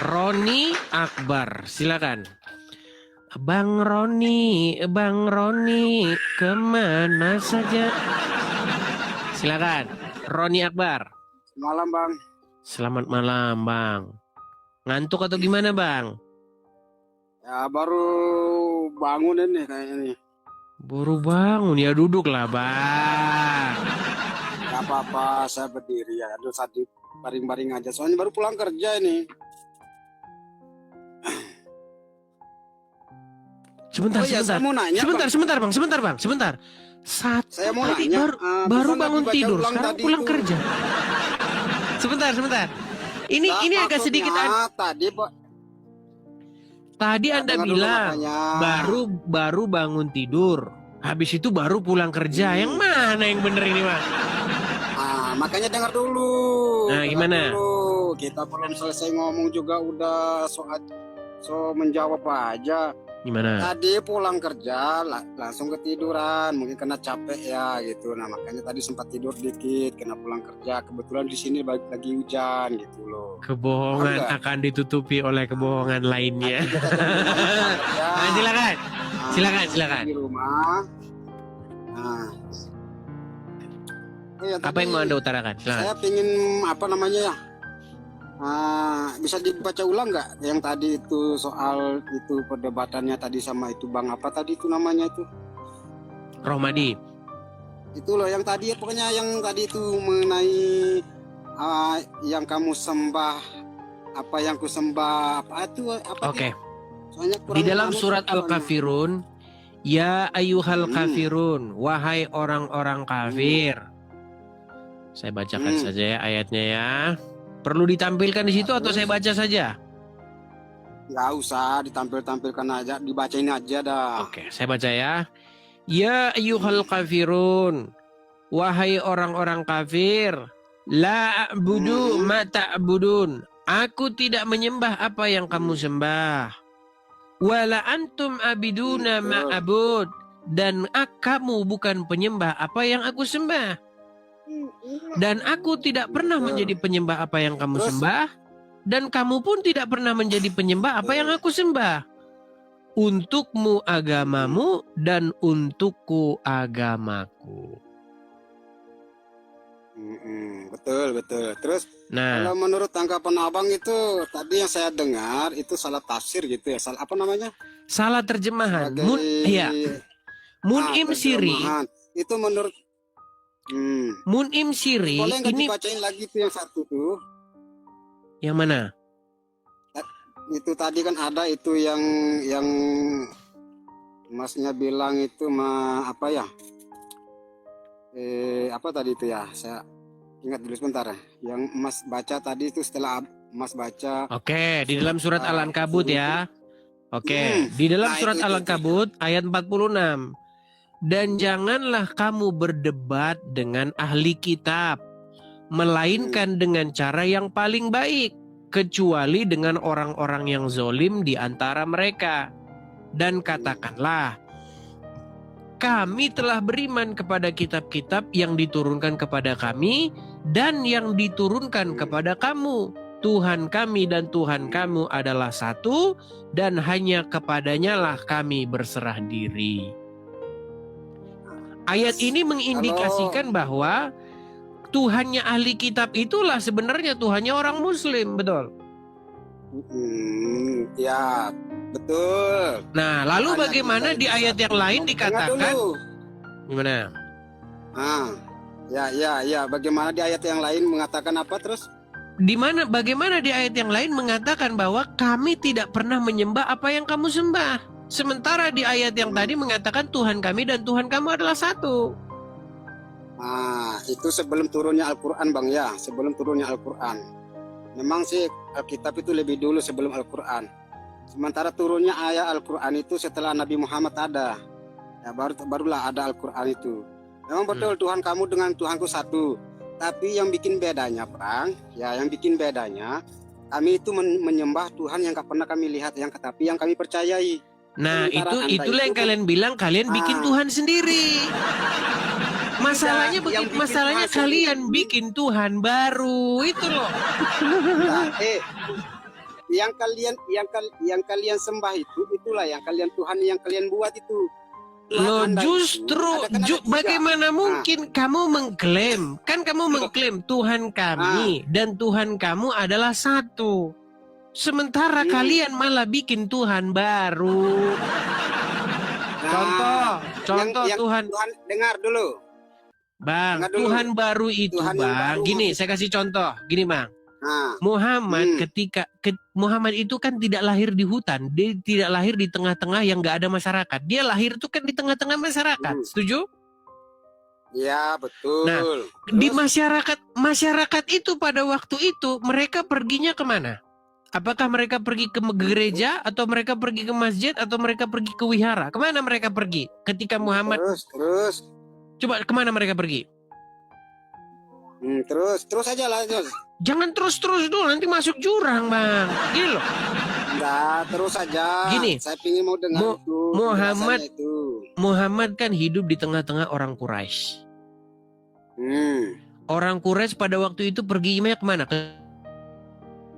Roni Akbar, silakan. Bang Roni, kemana saja? Silakan, Roni Akbar. Malam Bang. Selamat malam Bang. Ngantuk atau gimana Bang? Ya baru bangun ini kayaknya nih. Baru bangun ya, duduklah Bang. Gak apa-apa, saya berdiri ya. Aduh tadi baring-baring aja. Soalnya baru pulang kerja ini. Sebentar, Oh iya, saya sebentar. mau nanya, Sebentar Bang. Sebentar. Saya mau tadi nanya, baru bisa nggak bangun dibaca tidur, ulang sekarang tadi pulang itu? kerja. Sebentar. Ini agak sedikit tadi Pak. tadi Ya, Anda dengar dulu bilang makanya. baru bangun tidur. Habis itu baru pulang kerja. Yang mana yang bener ini, Bang? Makanya dengar dulu. Nah, Dengar gimana? dulu. Kita belum selesai ngomong juga udah so menjawab aja. Gimana? Tadi pulang kerja langsung ketiduran, mungkin kena capek ya gitu. Nah makanya tadi sempat tidur dikit, kena pulang kerja. Kebetulan di sini lagi hujan gitu loh. Kebohongan akan ditutupi oleh kebohongan lainnya. Silakan. Di rumah. Nah, ya, Apa yang mau Anda utarakan? Silakan. Saya pingin apa namanya ya? Bisa dibaca ulang nggak yang tadi itu soal itu perdebatannya tadi sama itu Bang apa tadi itu namanya itu? Rohmadi. Itu loh yang tadi pokoknya yang tadi itu mengenai yang kamu sembah apa yang ku sembah apa itu apa? Oke. Soalnya Di dalam surat Al-Kafirun, ya ayyuhal kafirun, wahai orang-orang kafir. Saya bacakan saja ya ayatnya ya. Perlu ditampilkan di situ atau saya baca saja? Nggak usah ditampilkan aja, dibacain aja dah. Oke, saya baca ya. Ya ayyuhal kafirun, wahai orang-orang kafir, la a'budu ma ta'budun. Aku tidak menyembah apa yang kamu sembah. Wala antum abiduna ma'abud. Dan kamu bukan penyembah apa yang aku sembah. Dan aku tidak pernah menjadi penyembah apa yang kamu sembah. Dan kamu pun tidak pernah menjadi penyembah apa yang aku sembah. Untukmu agamamu dan untukku agamaku. Betul. Terus kalau menurut tanggapan abang itu tadi yang saya dengar itu salah tafsir gitu ya, salah apa namanya? Salah terjemahan. Mun'im Siri. Itu menurut Mun'im Siri boleh nggak ini dibacain lagi tuh yang satu tuh? Yang mana? Itu tadi kan ada itu yang masnya bilang itu apa ya? Apa tadi itu ya? Saya ingat dulu sebentar ya. Yang Mas baca tadi itu setelah Mas baca. Oke, di dalam surat Al-Ankabut ya. Oke, di dalam surat Al-Ankabut ayat 46. Dan janganlah kamu berdebat dengan ahli kitab, melainkan dengan cara yang paling baik, kecuali dengan orang-orang yang zolim di antara mereka. Dan katakanlah, kami telah beriman kepada kitab-kitab yang diturunkan kepada kami dan yang diturunkan kepada kamu. Tuhan kami dan Tuhan kamu adalah satu, dan hanya kepadanya lah kami berserah diri. Ayat ini mengindikasikan bahwa Tuhannya ahli kitab itulah sebenarnya Tuhannya orang Muslim, betul? Ya, betul. Nah, lalu bagaimana di ayat yang lain dikatakan? Gimana? Ya. Bagaimana di ayat yang lain mengatakan apa terus? Bagaimana di ayat yang lain mengatakan bahwa kami tidak pernah menyembah apa yang kamu sembah? Sementara di ayat yang tadi mengatakan Tuhan kami dan Tuhan kamu adalah satu. Itu sebelum turunnya Al-Quran Bang ya, sebelum turunnya Al-Quran. Memang sih Alkitab itu lebih dulu sebelum Al-Quran. Sementara turunnya ayat Al-Quran itu setelah Nabi Muhammad ada. Ya barulah ada Al-Quran itu. Memang betul Tuhan kamu dengan Tuhanku satu. Tapi yang bikin bedanya Bang, ya yang bikin bedanya kami itu menyembah Tuhan yang gak pernah kami lihat, tapi yang kami percayai. Nah, itulah yang kalian bilang kalian bikin Tuhan sendiri. Masalahnya kalian bikin Tuhan baru itu loh. yang kalian sembah itulah yang kalian Tuhan yang kalian buat itu. Tuhan Loh, Anda justru itu ada tiga. bagaimana mungkin kamu mengklaim? Kan kamu mengklaim Tuhan kami dan Tuhan kamu adalah satu. Sementara kalian malah bikin Tuhan baru. Contoh yang Tuhan. Tuhan dengar dulu. Bang, Dengar dulu. Tuhan baru itu, Tuhan yang Bang. baru Gini, maksud- saya kasih contoh. Gini, Bang. Nah, Muhammad Muhammad itu kan tidak lahir di hutan, dia tidak lahir di tengah-tengah yang nggak ada masyarakat. Dia lahir itu kan di tengah-tengah masyarakat. Setuju? ya betul. Nah, di masyarakat itu pada waktu itu mereka perginya kemana? Apakah mereka pergi ke gereja atau mereka pergi ke masjid atau mereka pergi ke wihara? Kemana mereka pergi ketika Muhammad? Terus. Coba kemana mereka pergi? Terus aja lah. Jangan terus-terus dulu, nanti masuk jurang, Bang. Gini loh. Enggak, terus aja. Gini, Saya ingin mau dengar itu. Muhammad- penjelasannya itu. Muhammad kan hidup di tengah-tengah orang Quraisy. Orang Quraisy pada waktu itu perginya kemana?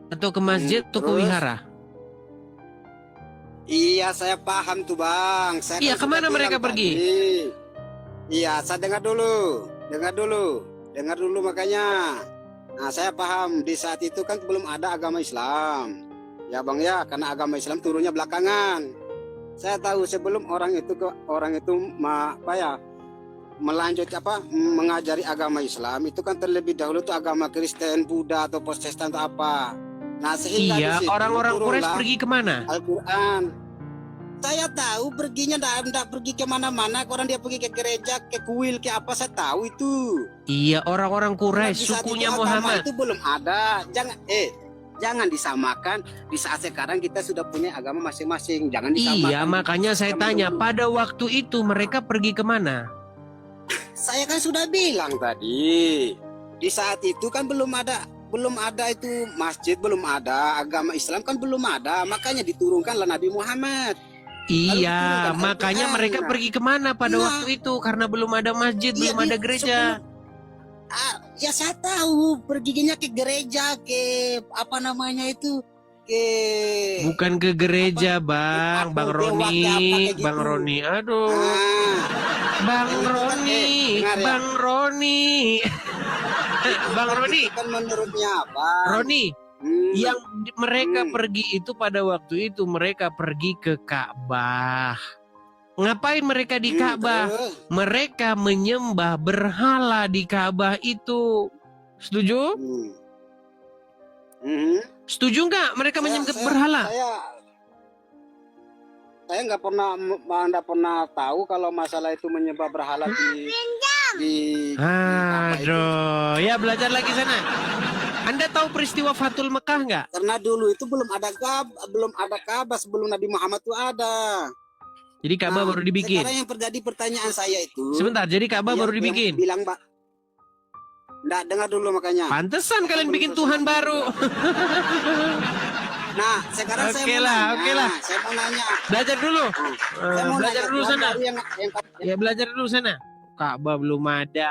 Atau ke masjid atau ke terus? wihara? Iya, saya paham tuh, Bang. Saya Iya, kan kemana sudah mereka bilang pergi? tadi. Iya, saya dengar dulu makanya. Nah, saya paham di saat itu kan belum ada agama Islam. Ya, Bang ya, karena agama Islam turunnya belakangan. Saya tahu sebelum orang itu mengajari agama Islam itu kan terlebih dahulu tuh agama Kristen, Buddha atau Protestan atau apa. Nah, sehingga Iya, di situ orang-orang Quraisy turunlah pergi kemana? Al-Quran. Saya tahu perginya enggak pergi kemana-mana. Orang dia pergi ke gereja, ke kuil, ke apa, saya tahu itu. Iya, orang-orang Quraisy, Di saat sukunya itu agama Muhammad. itu belum ada. Jangan disamakan. Di saat sekarang kita sudah punya agama masing-masing. Jangan disamakan. Iya, makanya saya Sama tanya, dulu. pada waktu itu mereka pergi kemana? Saya kan sudah bilang tadi. Di saat itu kan belum ada itu masjid, belum ada agama Islam kan belum ada. Makanya diturunkanlah Nabi Muhammad. Iya, diturunkan makanya Al-Quran. mereka pergi kemana pada Nah. waktu itu? Karena belum ada masjid, Iya, belum ada gereja. Ya saya tahu perginya ke gereja, ke apa namanya itu, ke Bukan ke gereja, Bang. Bang Dewa, ke apa, Roni, kayak gitu. Bang Roni. Aduh. Ah, Bang itu kan, Roni, dengar ya. Bang Roni. Bang Roni, itu kan menurutnya apa? Roni, yang mereka Hmm. pergi itu pada waktu itu mereka pergi ke Ka'bah. Ngapain mereka di Ka'bah? Terus, Mereka menyembah berhala di Ka'bah itu. Setuju? Setuju nggak mereka menyembah berhala? Saya nggak pernah tahu kalau masalah itu menyembah berhala di Ka'bah itu. Aduh, ya belajar lagi sana. Anda tahu peristiwa Fathul Mekah nggak? Karena dulu itu belum ada Ka'bah sebelum Nabi Muhammad itu ada. Jadi Ka'bah baru dibikin. Sekarang yang terjadi pertanyaan saya itu. Sebentar, jadi Ka'bah baru dibikin. Yang bilang, Mbak. Nggak, dengar dulu makanya. Pantesan kalian bikin Tuhan baru. Nah, sekarang Oke saya mau lah, nanya. oke lah. Saya mau nanya. Belajar dulu. Saya mau Belajar nanya, dulu Tuhan sana. baru yang Ya belajar dulu sana. Ka'bah belum ada.